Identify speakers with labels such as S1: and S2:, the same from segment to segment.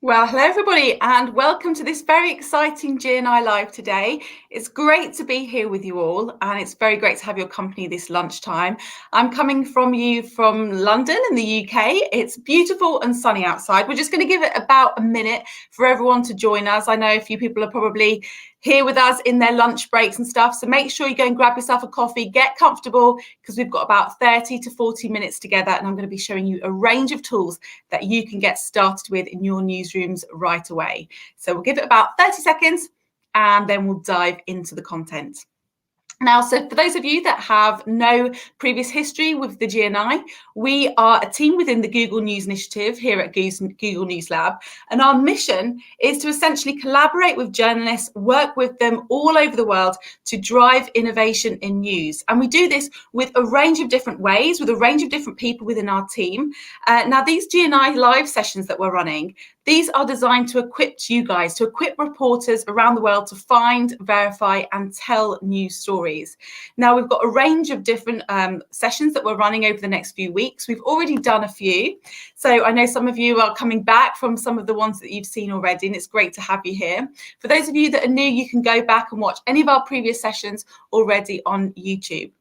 S1: Well, hello everybody and welcome to this very exciting GNI Live today. It's great to be here with you all and it's very great to have your company this lunchtime. I'm coming from London in the UK. It's beautiful and sunny outside. We're just going to give it about a minute for everyone to join us. I know a few people are probably here with us in their lunch breaks and stuff. So make sure you go and grab yourself a coffee, get comfortable because we've got about 30 to 40 minutes together and I'm going to be showing you a range of tools that you can get started with in your newsrooms right away. So we'll give it about 30 seconds and then we'll dive into the content. Now, so for those of you that have no previous history with the GNI, we are a team within the Google News Initiative here at Google News Lab. And our mission is to essentially collaborate with journalists, work with them all over the world to drive innovation in news. And we do this with a range of different ways, with a range of different people within our team. Now, these GNI live sessions that we're running, these are designed to equip you guys, to equip reporters around the world to find, verify, and tell news stories. Now, we've got a range of different sessions that we're running over the next few weeks. We've already done a few. So I know some of you are coming back from some of the ones that you've seen already, and it's great to have you here. For those of you that are new, you can go back and watch any of our previous sessions already on YouTube.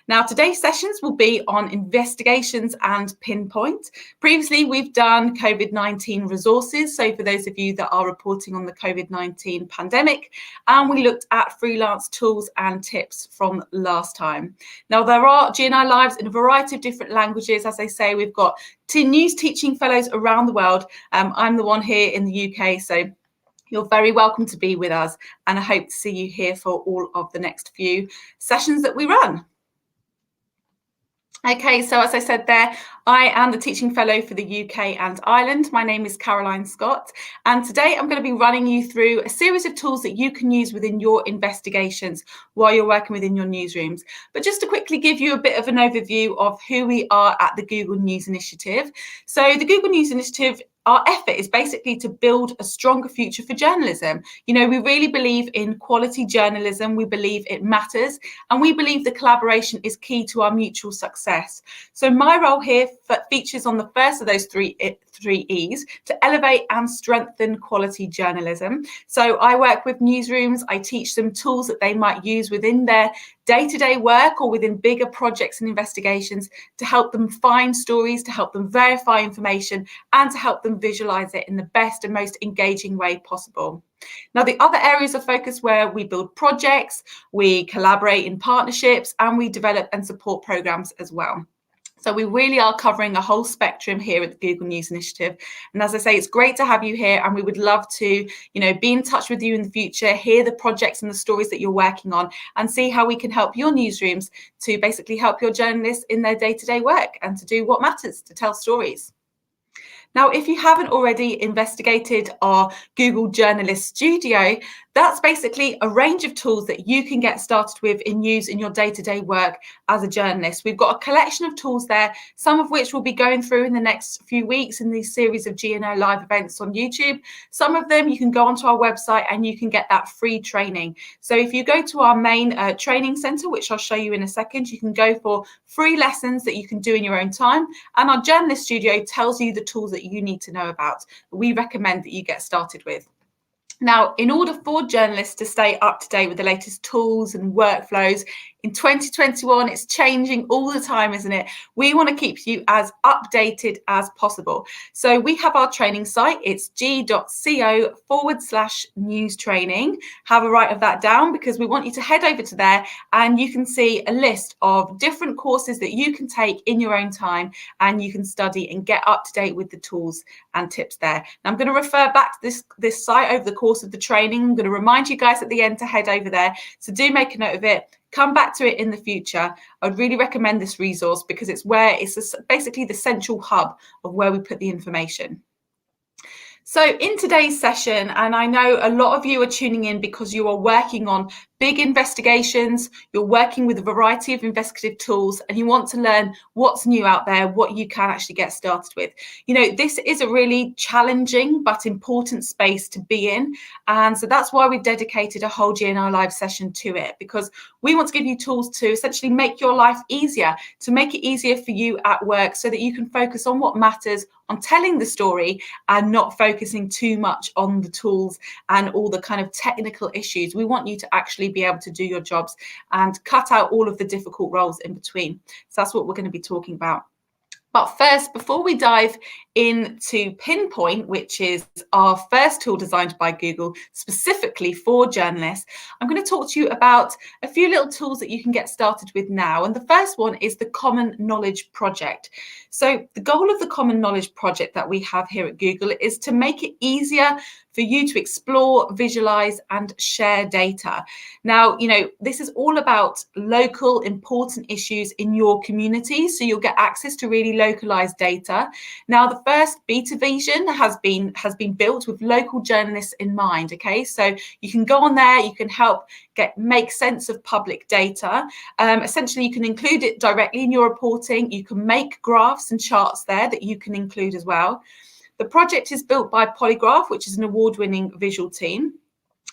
S1: Now, today's sessions will be on investigations and Pinpoint. Previously, we've done COVID-19 resources, so for those of you that are reporting on the COVID-19 pandemic, and we looked at freelance tools and tips from last time. Now, there are GNI Lives in a variety of different languages. As I say, we've got news teaching fellows around the world. I'm the one here in the UK, so you're very welcome to be with us, and I hope to see you here for all of the next few sessions that we run. Okay, so as I said there, I am the teaching fellow for the UK and Ireland. My name is Caroline Scott, and today I'm going to be running you through a series of tools that you can use within your investigations while you're working within your newsrooms. But just to quickly give you a bit of an overview of who we are at the Google News Initiative. So the Google News Initiative, our effort is basically to build a stronger future for journalism. You know, we really believe in quality journalism. We believe it matters, and we believe the collaboration is key to our mutual success. So my role here features on the first of those three E's, to elevate and strengthen quality journalism. So I work with newsrooms. I teach them tools that they might use within their day-to-day work or within bigger projects and investigations to help them find stories, to help them verify information, and to help them visualize it in the best and most engaging way possible. Now, the other areas of focus where we build projects, we collaborate in partnerships, and we develop and support programs as well. So we really are covering a whole spectrum here at the Google News Initiative. And as I say, it's great to have you here, and we would love to, be in touch with you in the future, hear the projects and the stories that you're working on, and see how we can help your newsrooms to basically help your journalists in their day-to-day work and to do what matters, to tell stories. Now, if you haven't already investigated our Google Journalist Studio, that's basically a range of tools that you can get started with in use in your day-to-day work as a journalist. We've got a collection of tools there, some of which we'll be going through in the next few weeks in these series of GNO live events on YouTube. Some of them you can go onto our website and you can get that free training. So if you go to our main training center, which I'll show you in a second, you can go for free lessons that you can do in your own time. And our Journalist Studio tells you the tools that you need to know about. We recommend that you get started with. Now, in order for journalists to stay up to date with the latest tools and workflows, in 2021, it's changing all the time, isn't it? We want to keep you as updated as possible. So we have our training site. It's g.co/news training. Have a write of that down because we want you to head over to there and you can see a list of different courses that you can take in your own time and you can study and get up to date with the tools and tips there. Now, I'm going to refer back to this site over the course of the training. I'm going to remind you guys at the end to head over there. So do make a note of it. Come back to it in the future. I'd really recommend this resource because it's basically the central hub of where we put the information. So in today's session, and I know a lot of you are tuning in because you are working on big investigations, you're working with a variety of investigative tools, and you want to learn what's new out there, what you can actually get started with. This is a really challenging but important space to be in. And so that's why we've dedicated a whole GNI Live session to it, because we want to give you tools to essentially make your life easier, to make it easier for you at work so that you can focus on what matters, on telling the story, and not focusing too much on the tools and all the kind of technical issues. We want you to actually be able to do your jobs and cut out all of the difficult roles in between. So that's what we're going to be talking about. But first, before we dive into Pinpoint, which is our first tool designed by Google specifically for journalists, I'm going to talk to you about a few little tools that you can get started with now. And the first one is the Common Knowledge Project. So the goal of the Common Knowledge Project that we have here at Google is to make it easier for you to explore, visualize, and share data. Now, this is all about local important issues in your community, so you'll get access to really localized data. Now, the first beta version has been built with local journalists in mind. Okay, so you can go on there, you can help make sense of public data. Essentially, you can include it directly in your reporting. You can make graphs and charts there that you can include as well. The project is built by Polygraph, which is an award-winning visual team.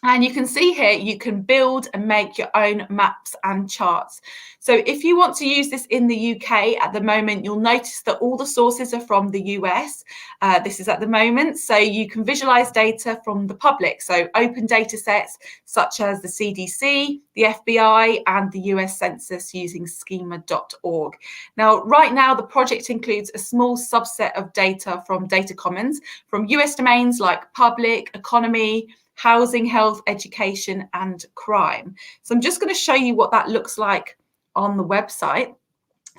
S1: And you can see here, you can build and make your own maps and charts. So if you want to use this in the UK at the moment, you'll notice that all the sources are from the US. This is at the moment. So you can visualize data from the public. So open data sets such as the CDC, the FBI, and the US Census using schema.org. Now, right now, the project includes a small subset of data from data commons from US domains like public, economy, housing, health, education, and crime. So I'm just going to show you what that looks like on the website.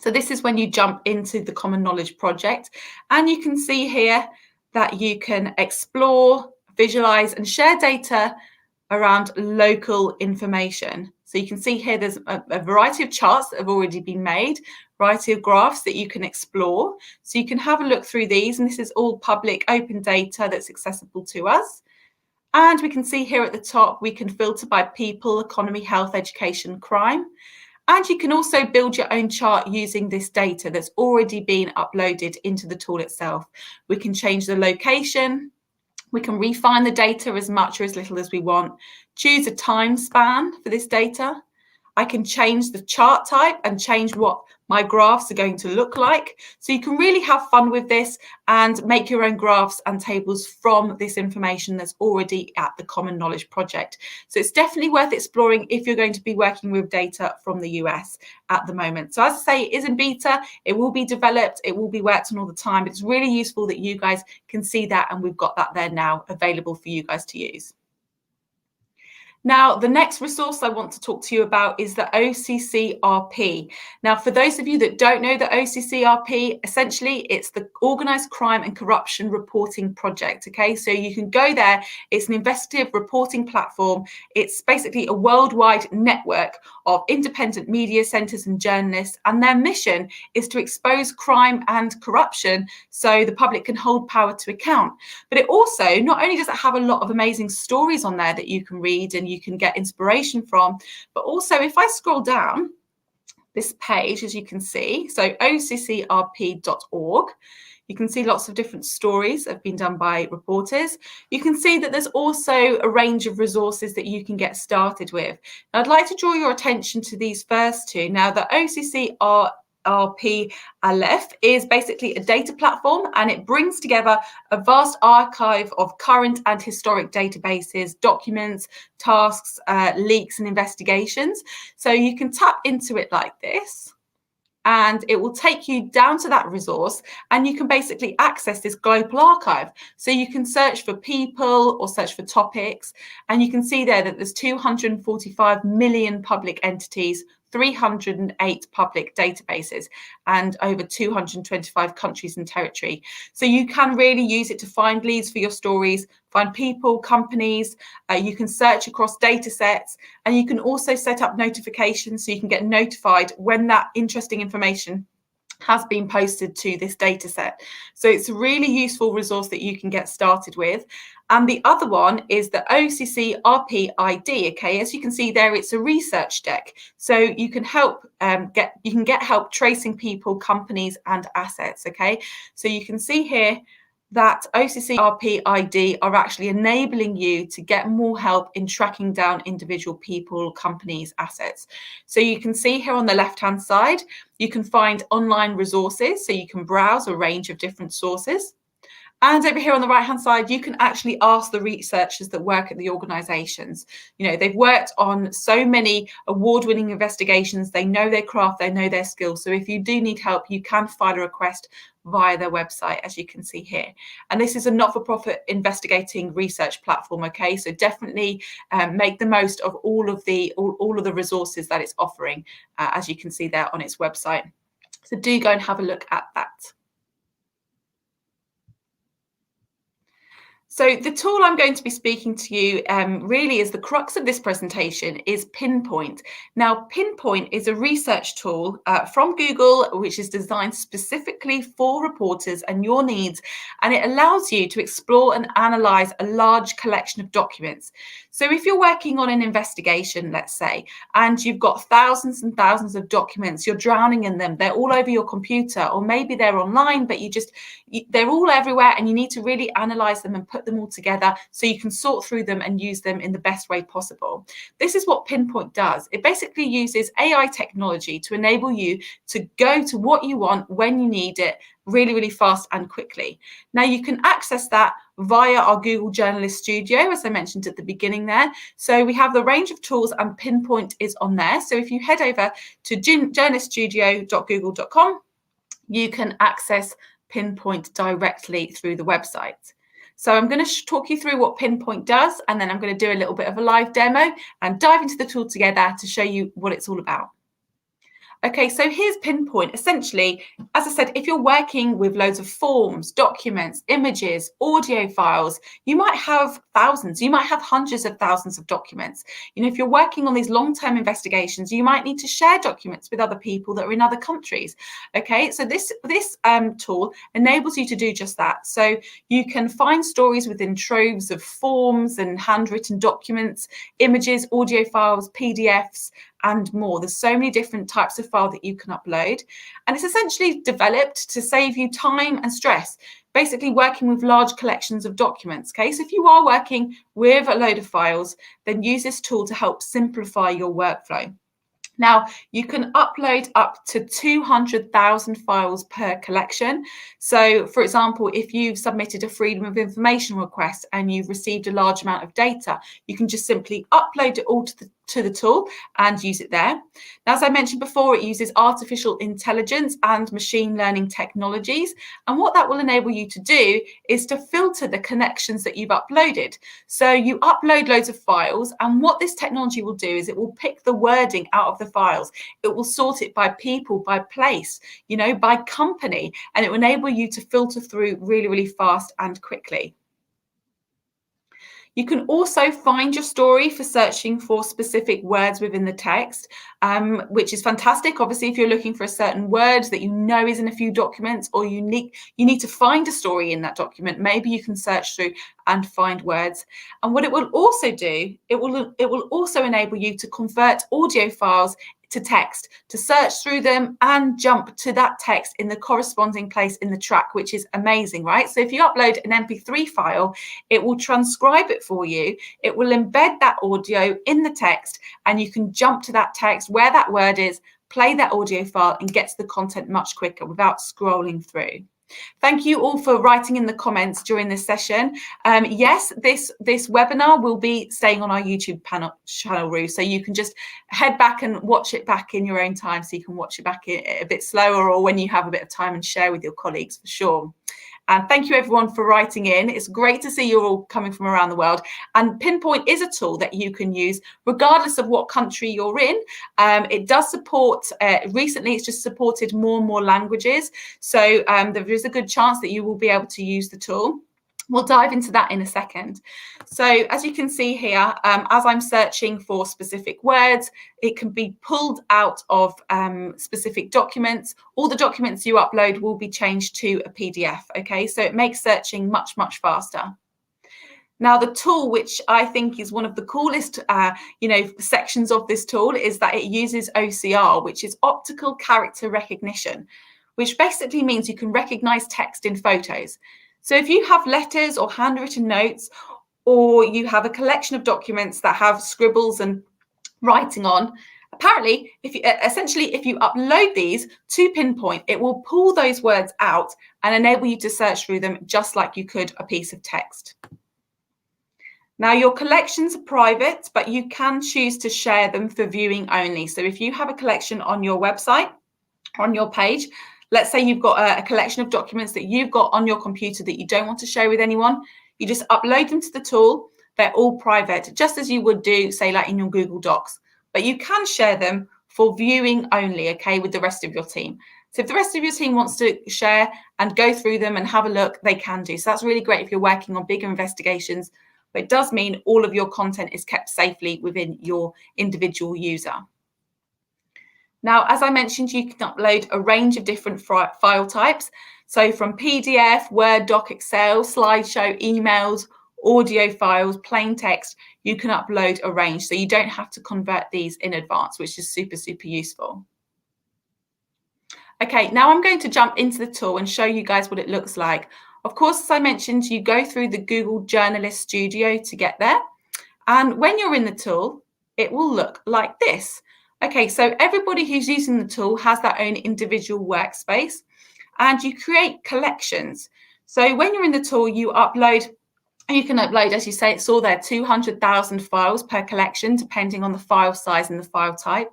S1: So this is when you jump into the Common Knowledge Project, and you can see here that you can explore, visualize, and share data around local information. So you can see here there's a variety of charts that have already been made, variety of graphs that you can explore. So you can have a look through these, and this is all public open data that's accessible to us. And we can see here at the top, we can filter by people, economy, health, education, crime. And you can also build your own chart using this data that's already been uploaded into the tool itself. We can change the location. We can refine the data as much or as little as we want. Choose a time span for this data. I can change the chart type and change what my graphs are going to look like. So you can really have fun with this and make your own graphs and tables from this information that's already at the Common Knowledge Project. So it's definitely worth exploring if you're going to be working with data from the US at the moment. So as I say, it is in beta, it will be developed, it will be worked on all the time. It's really useful that you guys can see that, and we've got that there now available for you guys to use. Now, the next resource I want to talk to you about is the OCCRP. Now, for those of you that don't know the OCCRP, essentially it's the Organised Crime and Corruption Reporting Project. Okay, so you can go there. It's an investigative reporting platform. It's basically a worldwide network of independent media centres and journalists, and their mission is to expose crime and corruption so the public can hold power to account. But it also, not only does it have a lot of amazing stories on there that you can read and you can get inspiration from, but also if I scroll down this page, as you can see, so occrp.org, you can see lots of different stories that have been done by reporters. You can see that there's also a range of resources that you can get started with. Now, I'd like to draw your attention to these first two. Now, the OCCRP Aleph is basically a data platform, and it brings together a vast archive of current and historic databases, documents, tasks, leaks, and investigations. So you can tap into it like this, and it will take you down to that resource, and you can basically access this global archive. So you can search for people or search for topics, and you can see there that there's 245 million public entities, 308 public databases, and over 225 countries and territory. So you can really use it to find leads for your stories, find people, companies. You can search across data sets, and you can also set up notifications so you can get notified when that interesting information has been posted to this data set. So it's a really useful resource that you can get started with. And the other one is the OCC RPID. Okay, as you can see there, it's a research deck. So you can get help tracing people, companies, and assets. Okay, so you can see here that OCC RPID are actually enabling you to get more help in tracking down individual people, companies, assets. So you can see here on the left-hand side, you can find online resources, so you can browse a range of different sources. And over here on the right-hand side, you can actually ask the researchers that work at the organizations. You know, they've worked on so many award-winning investigations. They know their craft, they know their skills. So if you do need help, you can file a request via their website, as you can see here. And this is a not-for-profit investigating research platform, okay? So definitely make the most of all of the resources that it's offering, as you can see there on its website. So do go and have a look at that. So the tool I'm going to be speaking to you really is the crux of this presentation is Pinpoint. Now, Pinpoint is a research tool from Google, which is designed specifically for reporters and your needs, and it allows you to explore and analyze a large collection of documents. So if you're working on an investigation, let's say, and you've got thousands and thousands of documents, you're drowning in them, they're all over your computer, or maybe they're online, but they're all everywhere, and you need to really analyze them and put them all together so you can sort through them and use them in the best way possible. This is what Pinpoint does. It basically uses AI technology to enable you to go to what you want when you need it really, really fast and quickly. Now you can access that via our Google Journalist Studio, as I mentioned at the beginning there. So we have the range of tools and Pinpoint is on there. So if you head over to journaliststudio.google.com, you can access Pinpoint directly through the website. So I'm going to talk you through what Pinpoint does, and then I'm going to do a little bit of a live demo and dive into the tool together to show you what it's all about. Okay, so here's Pinpoint. Essentially, as I said, if you're working with loads of forms, documents, images, audio files, you might have thousands, you might have hundreds of thousands of documents. You know, if you're working on these long-term investigations, you might need to share documents with other people that are in other countries. Okay, so this tool enables you to do just that. So you can find stories within troves of forms and handwritten documents, images, audio files, PDFs, and more. There's so many different types of file that you can upload. And it's essentially developed to save you time and stress, basically working with large collections of documents. Okay, so if you are working with a load of files, then use this tool to help simplify your workflow. Now, you can upload up to 200,000 files per collection. So, for example, if you've submitted a Freedom of Information request and you've received a large amount of data, you can just simply upload it all to the tool and use it there. Now, as I mentioned before, it uses artificial intelligence and machine learning technologies. And what that will enable you to do is to filter the connections that you've uploaded. So you upload loads of files, and what this technology will do is it will pick the wording out of the files. It will sort it by people, by place, you know, by company, and it will enable you to filter through really, really fast and quickly. You can also find your story for searching for specific words within the text, which is fantastic. Obviously, if you're looking for a certain word that you know is in a few documents, or you need to find a story in that document, maybe you can search through and find words. And what it will also do, it will also enable you to convert audio files to text, to search through them and jump to that text in the corresponding place in the track, which is amazing, right? So if you upload an MP3 file, it will transcribe it for you. It will embed that audio in the text, and you can jump to that text where that word is, play that audio file, and get to the content much quicker without scrolling through. Thank you all for writing in the comments during this session. Yes, this webinar will be staying on our YouTube channel, Roo, so you can just head back and watch it back in your own time, so you can watch it back a bit slower or when you have a bit of time, and share with your colleagues for sure. And thank you everyone for writing in. It's great to see you're all coming from around the world. And Pinpoint is a tool that you can use regardless of what country you're in. It does support, recently it's just supported more and more languages. So there is a good chance that you will be able to use the tool. We'll dive into that in a second. So as you can see here, as I'm searching for specific words, it can be pulled out of specific documents. All the documents you upload will be changed to a PDF, okay? So it makes searching much, much faster. Now, the tool, which I think is one of the coolest, sections of this tool, is that it uses OCR, which is optical character recognition, which basically means you can recognize text in photos. So if you have letters or handwritten notes, or you have a collection of documents that have scribbles and writing on, apparently, if you upload these to Pinpoint, it will pull those words out and enable you to search through them just like you could a piece of text. Now, your collections are private, but you can choose to share them for viewing only. So if you have a collection on your website, on your page, let's say you've got a collection of documents that you've got on your computer that you don't want to share with anyone, you just upload them to the tool. They're all private, just as you would do, say, like in your Google Docs. But you can share them for viewing only, okay, with the rest of your team. So if the rest of your team wants to share and go through them and have a look, they can do. So that's really great if you're working on bigger investigations. But it does mean all of your content is kept safely within your individual user. Now, as I mentioned, you can upload a range of different file types. So from PDF, Word, Doc, Excel, slideshow, emails, audio files, plain text, you can upload a range. So you don't have to convert these in advance, which is super, super useful. Okay, now I'm going to jump into the tool and show you guys what it looks like. Of course, as I mentioned, you go through the Google Journalist Studio to get there. And when you're in the tool, it will look like this. Okay, so everybody who's using the tool has their own individual workspace, and you create collections. So when you're in the tool, you can upload, as you say, it's all there, 200,000 files per collection, depending on the file size and the file type.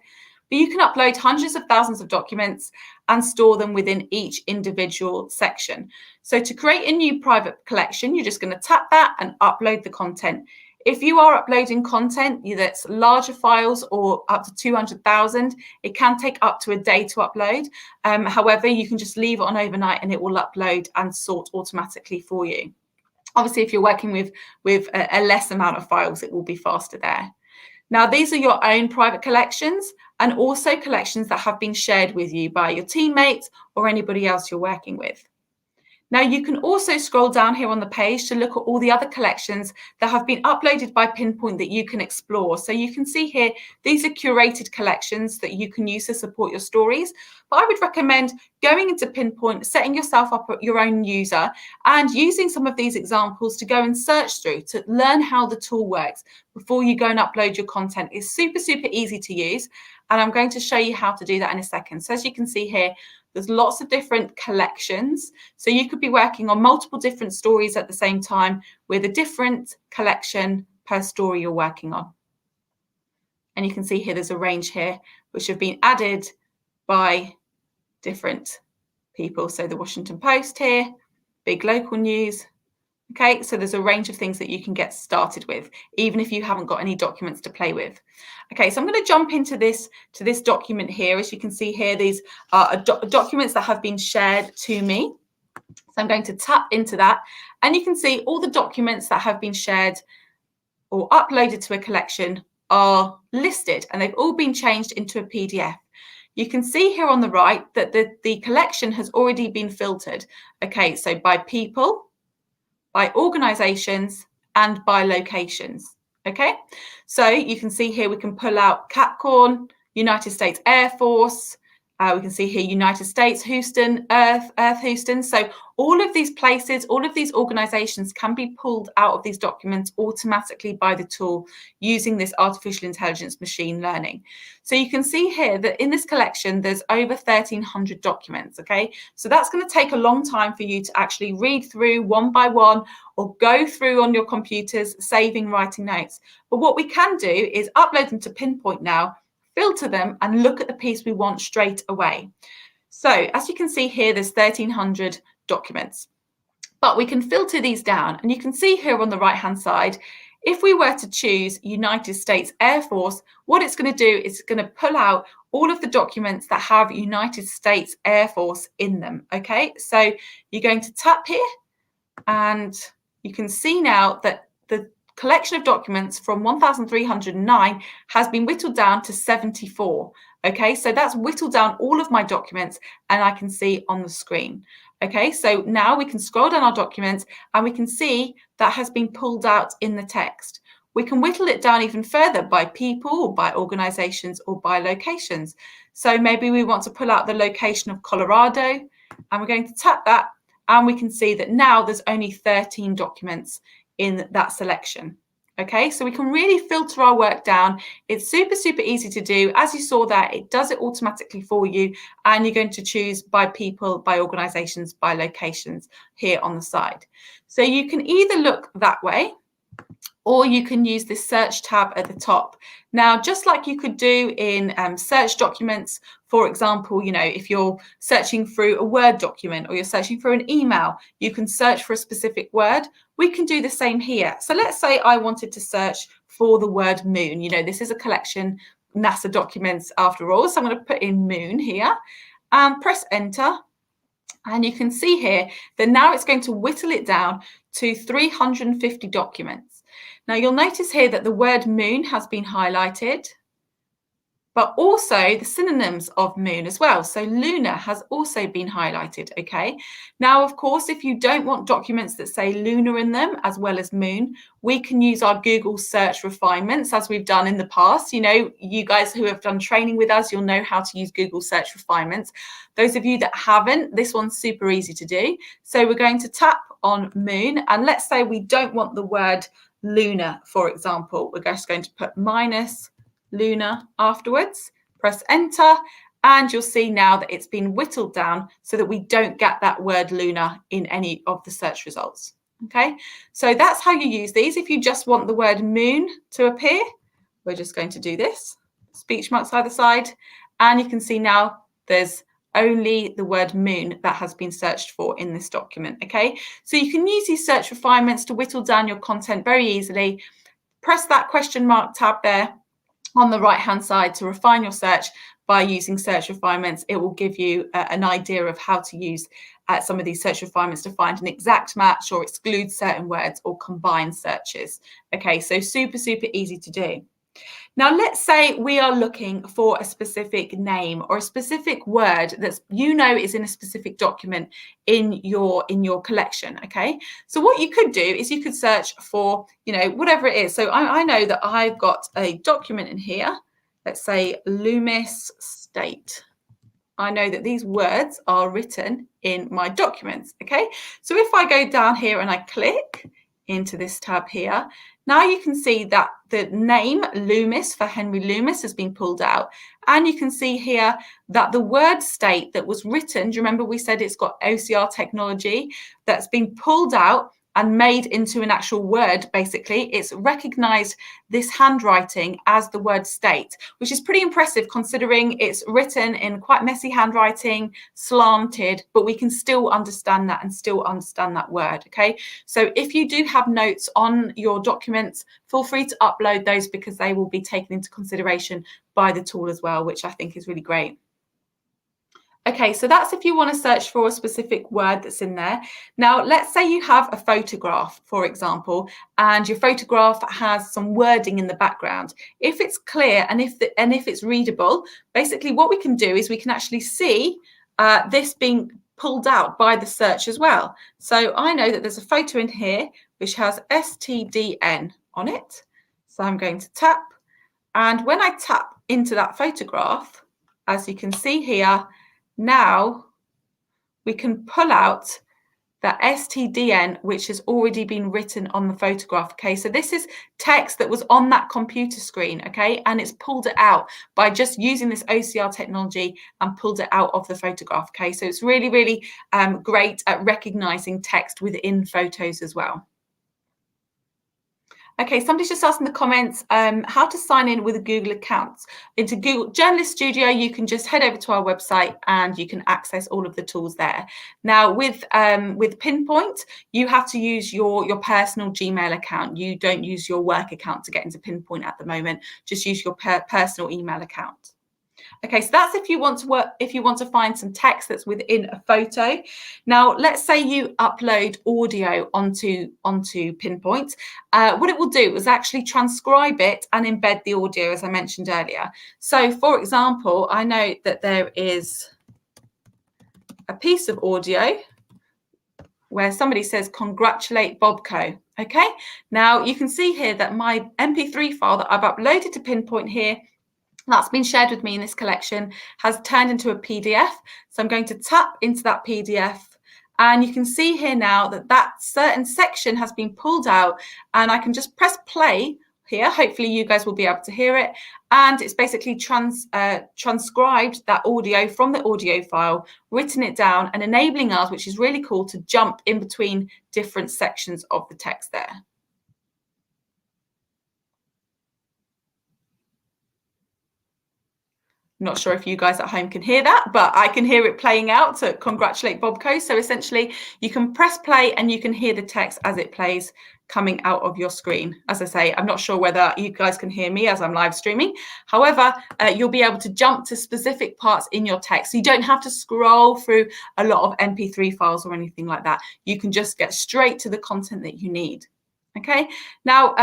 S1: But you can upload hundreds of thousands of documents and store them within each individual section. So to create a new private collection, you're just going to tap that and upload the content. If you are uploading content that's larger files or up to 200,000, it can take up to a day to upload. However, you can just leave it on overnight and it will upload and sort automatically for you. Obviously, if you're working with a less amount of files, it will be faster there. Now, these are your own private collections and also collections that have been shared with you by your teammates or anybody else you're working with. Now, you can also scroll down here on the page to look at all the other collections that have been uploaded by Pinpoint that you can explore. So you can see here, these are curated collections that you can use to support your stories. But I would recommend going into Pinpoint, setting yourself up your own user and using some of these examples to go and search through to learn how the tool works before you go and upload your content. It's super, super easy to use. And I'm going to show you how to do that in a second. So as you can see here, there's lots of different collections. So you could be working on multiple different stories at the same time with a different collection per story you're working on. And you can see here, there's a range here, which have been added by different people. So the Washington Post here, big local news. Okay, so there's a range of things that you can get started with, even if you haven't got any documents to play with. Okay, so I'm going to jump into this document here. As you can see here, these are documents that have been shared to me. So I'm going to tap into that, and you can see all the documents that have been shared or uploaded to a collection are listed, and they've all been changed into a PDF. You can see here on the right that the collection has already been filtered. Okay, so by people, by organizations, and by locations. Okay, so you can see here we can pull out Capcorn, United States Air Force. We can see here United States, Houston, Earth Houston. So all of these places, all of these organizations can be pulled out of these documents automatically by the tool using this artificial intelligence machine learning. So you can see here that in this collection, there's over 1,300 documents, okay? So that's going to take a long time for you to actually read through one by one or go through on your computers, saving, writing notes. But what we can do is upload them to Pinpoint now, filter them and look at the piece we want straight away. So as you can see here, there's 1,300 documents, but we can filter these down, and you can see here on the right hand side, if we were to choose United States Air Force, what it's going to do is it's going to pull out all of the documents that have United States Air Force in them. Okay, so you're going to tap here and you can see now that the collection of documents from 1,309 has been whittled down to 74. Okay, so that's whittled down all of my documents, and I can see on the screen. Okay, so now we can scroll down our documents and we can see that has been pulled out in the text. We can whittle it down even further by people, or by organizations, or by locations. So maybe we want to pull out the location of Colorado, and we're going to tap that, and we can see that now there's only 13 documents in that selection. Okay, so we can really filter our work down. It's super, super easy to do. As you saw there, it does it automatically for you, and you're going to choose by people, by organizations, by locations here on the side. So you can either look that way, or you can use this search tab at the top. Now, just like you could do in search documents, for example, if you're searching through a Word document or you're searching for an email, you can search for a specific word. We can do the same here. So let's say I wanted to search for the word moon. This is a collection, NASA documents after all. So I'm going to put in moon here and press enter. And you can see here that now it's going to whittle it down to 350 documents. Now you'll notice here that the word moon has been highlighted, but also the synonyms of moon as well. So lunar has also been highlighted, okay? Now, of course, if you don't want documents that say lunar in them as well as moon, we can use our Google search refinements as we've done in the past. You guys who have done training with us, you'll know how to use Google search refinements. Those of you that haven't, this one's super easy to do. So we're going to tap on moon, and let's say we don't want the word lunar, for example. We're just going to put minus lunar afterwards, press enter, and you'll see now that it's been whittled down so that we don't get that word lunar in any of the search results. Okay, so that's how you use these. If you just want the word moon to appear, we're just going to do this, speech marks either side, and you can see now there's only the word moon that has been searched for in this document. Okay, so you can use these search refinements to whittle down your content very easily. Press that question mark tab there on the right hand side to refine your search by using search refinements. It will give you an idea of how to use some of these search refinements to find an exact match or exclude certain words or combine searches. Okay, so super, super easy to do. Now, let's say we are looking for a specific name or a specific word that's is in a specific document in your collection. Okay, so what you could do is you could search for whatever it is. So I know that I've got a document in here. Let's say Loomis State. I know that these words are written in my documents. Okay, so if I go down here and I click into this tab here, now you can see that the name Loomis for Henry Loomis has been pulled out. And you can see here that the word state that was written, do you remember we said it's got OCR technology that's been pulled out and made into an actual word, basically. It's recognized this handwriting as the word state, which is pretty impressive considering it's written in quite messy handwriting, slanted, but we can still understand that and still understand that word, okay? So if you do have notes on your documents, feel free to upload those because they will be taken into consideration by the tool as well, which I think is really great. Okay, so that's if you want to search for a specific word that's in there. Now, let's say you have a photograph, for example, and your photograph has some wording in the background. If it's clear and if it's readable, basically what we can do is we can actually see this being pulled out by the search as well. So I know that there's a photo in here which has STDN on it. So I'm going to tap, and when I tap into that photograph, as you can see here, now we can pull out that STDN, which has already been written on the photograph. Okay, so this is text that was on that computer screen, okay, and it's pulled it out by just using this OCR technology and pulled it out of the photograph. Okay, so it's really, really great at recognizing text within photos as well. Okay, somebody's just asked in the comments how to sign in with a Google account. Into Google Journalist Studio, you can just head over to our website and you can access all of the tools there. Now, with Pinpoint, you have to use your personal Gmail account. You don't use your work account to get into Pinpoint at the moment. Just use your personal email account. Okay, so that's if you want to find some text that's within a photo. Now, let's say you upload audio onto Pinpoint. What it will do is actually transcribe it and embed the audio, as I mentioned earlier. So, for example, I know that there is a piece of audio where somebody says, "Congratulate Bobco." Okay, now you can see here that my MP3 file that I've uploaded to Pinpoint here, that's been shared with me in this collection, has turned into a PDF. So I'm going to tap into that PDF, and you can see here now that that certain section has been pulled out, and I can just press play here. Hopefully you guys will be able to hear it. And it's basically transcribed that audio from the audio file, written it down, and enabling us, which is really cool, to jump in between different sections of the text there. Not sure if you guys at home can hear that, but I can hear it playing out to congratulate Bobco. So essentially, you can press play and you can hear the text as it plays coming out of your screen. As I say, I'm not sure whether you guys can hear me as I'm live streaming. However, you'll be able to jump to specific parts in your text. So you don't have to scroll through a lot of MP3 files or anything like that. You can just get straight to the content that you need. Okay, now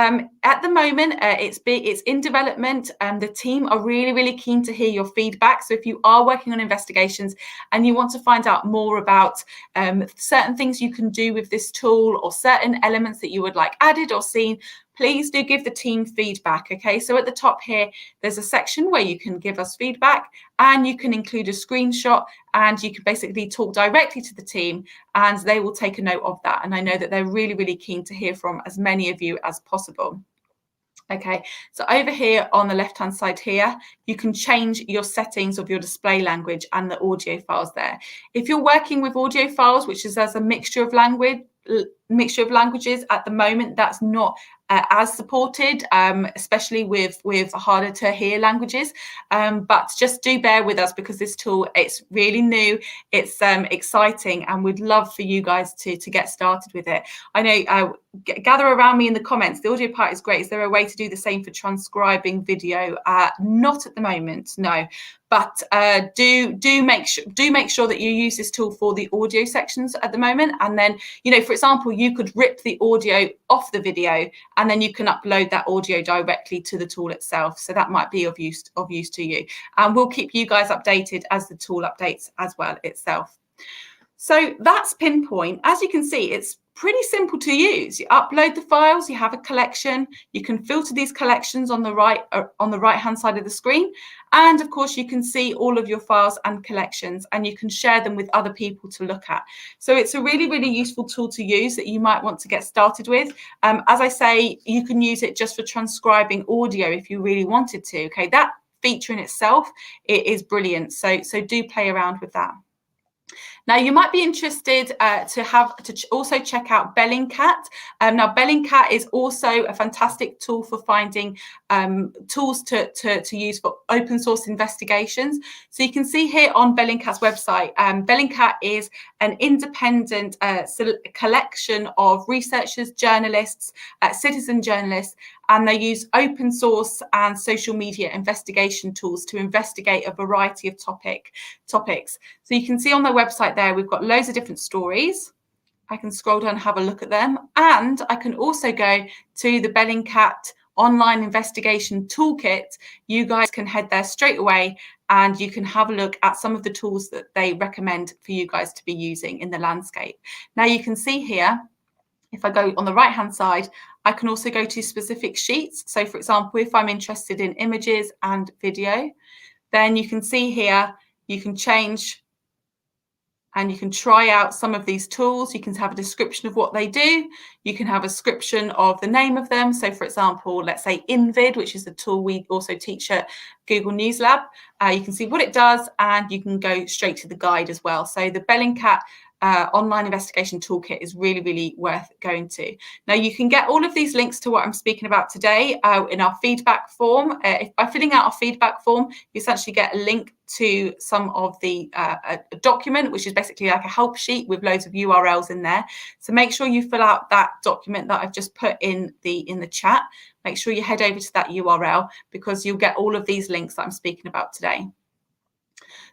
S1: at the moment it's in development, and the team are really keen to hear your feedback. So if you are working on investigations and you want to find out more about certain things you can do with this tool, or certain elements that you would like added or seen, please do give the team feedback. Okay, so at the top here, there's a section where you can give us feedback, and you can include a screenshot, and you can basically talk directly to the team, and they will take a note of that. And I know that they're really keen to hear from as many of you as possible. Okay, so over here on the left hand side here, you can change your settings of your display language and the audio files there. If you're working with audio files, which is as a mixture of languages at the moment, that's not as supported, especially with harder to hear languages. But just do bear with us, because this tool, it's really new, it's exciting, and we'd love for you guys to get started with it. I know, gather around me in the comments. The audio part is great. Is there a way to do the same for transcribing video? Not at the moment, no. But do make sure that you use this tool for the audio sections at the moment. And then, you know, for example, you could rip the audio off the video, and then you can upload that audio directly to the tool itself. So that might be of use to you. And we'll keep you guys updated as the tool updates as well itself. So that's Pinpoint. As you can see, it's pretty simple to use. You upload the files, you have a collection, you can filter these collections on the right hand side of the screen, and of course you can see all of your files and collections, and you can share them with other people to look at. So it's a really useful tool to use that you might want to get started with. As I say, you can use it just for transcribing audio if you really wanted to. Okay, that feature in itself, it is brilliant. So do play around with that. Now, you might be interested to also check out Bellingcat. Now, Bellingcat is also a fantastic tool for finding tools to use for open source investigations. So you can see here on Bellingcat's website, Bellingcat is an independent collection of researchers, journalists, citizen journalists, and they use open source and social media investigation tools to investigate a variety of topics. So you can see on their website there, we've got loads of different stories. I can scroll down and have a look at them. And I can also go to the Bellingcat online investigation toolkit. You guys can head there straight away, and you can have a look at some of the tools that they recommend for you guys to be using in the landscape. Now you can see here, if I go on the right hand side, I can also go to specific sheets. So for example, if I'm interested in images and video, then you can see here, you can change and you can try out some of these tools. You can have a description of what they do. You can have a description of the name of them. So for example, let's say InVid, which is the tool we also teach at Google News Lab. You can see what it does, and you can go straight to the guide as well. So the Bellingcat online investigation toolkit is really worth going to. Now you can get all of these links to what I'm speaking about today in our feedback form. By filling out our feedback form, you essentially get a link to some of the a document, which is basically like a help sheet with loads of URLs in there. So make sure you fill out that document that I've just put in the chat. Make sure you head over to that URL, because you'll get all of these links that I'm speaking about today.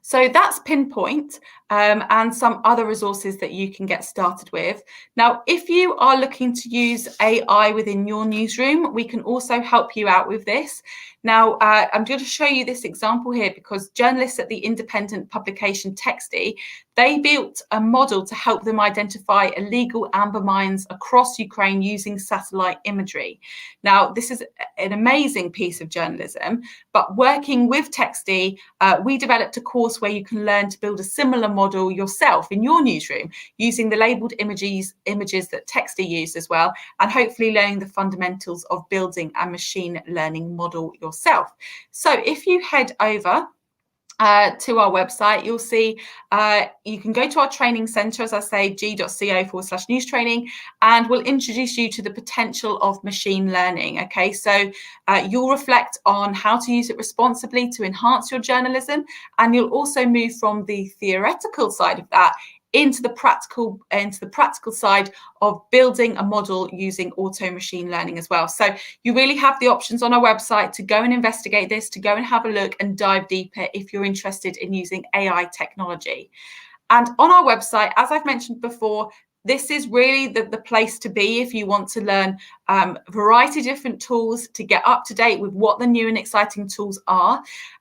S1: So that's Pinpoint, and some other resources that you can get started with. Now, if you are looking to use AI within your newsroom, we can also help you out with this. Now, I'm going to show you this example here because journalists at the independent publication Texty, they built a model to help them identify illegal amber mines across Ukraine using satellite imagery. Now, this is an amazing piece of journalism, but working with Texty, we developed a course where you can learn to build a similar model yourself in your newsroom using the labeled images that Texty used as well, and hopefully learning the fundamentals of building a machine learning model yourself. So if you head over to our website, you'll see you can go to our training centre, as I say, g.co/news training, and we'll introduce you to the potential of machine learning. Okay, so you'll reflect on how to use it responsibly to enhance your journalism, and you'll also move from the theoretical side of that into the practical side of building a model using auto machine learning as well. So you really have the options on our website to go and investigate this, to go and have a look and dive deeper if you're interested in using AI technology. And on our website, as I've mentioned before, this is really the place to be if you want to learn a variety of different tools to get up to date with what the new and exciting tools are.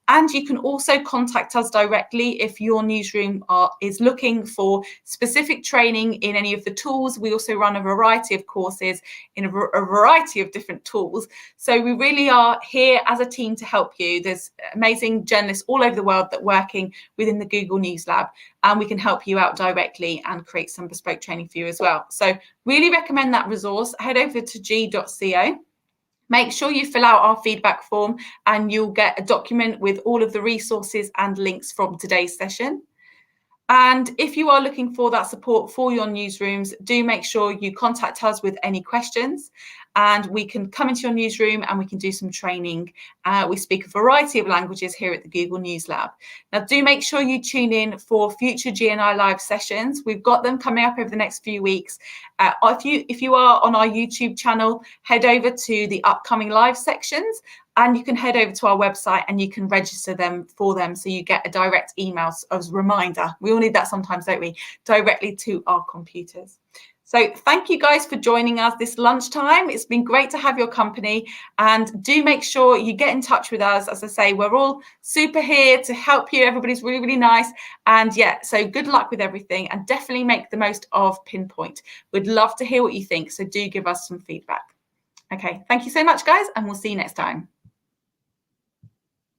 S1: And you can also contact us directly if your newsroom is looking for specific training in any of the tools. We also run a variety of courses in a variety of different tools. So we really are here as a team to help you. There's amazing journalists all over the world that are working within the Google News Lab, and we can help you out directly and create some bespoke training for you as well. So really recommend that resource. Head over to g.co. Make sure you fill out our feedback form and you'll get a document with all of the resources and links from today's session. And if you are looking for that support for your newsrooms, do make sure you contact us with any questions, and we can come into your newsroom and we can do some training. We speak a variety of languages here at the Google News Lab. Now, do make sure you tune in for future GNI live sessions. We've got them coming up over the next few weeks. If you are on our YouTube channel, head over to the upcoming live sections, and you can head over to our website and you can register for them so you get a direct email as a reminder. We all need that sometimes, don't we? Directly to our computers. So thank you guys for joining us this lunchtime. It's been great to have your company, and do make sure you get in touch with us. As I say, we're all super here to help you. Everybody's really, really nice. And yeah, so good luck with everything, and definitely make the most of Pinpoint. We'd love to hear what you think. So do give us some feedback. Okay, thank you so much, guys, and we'll see you next time.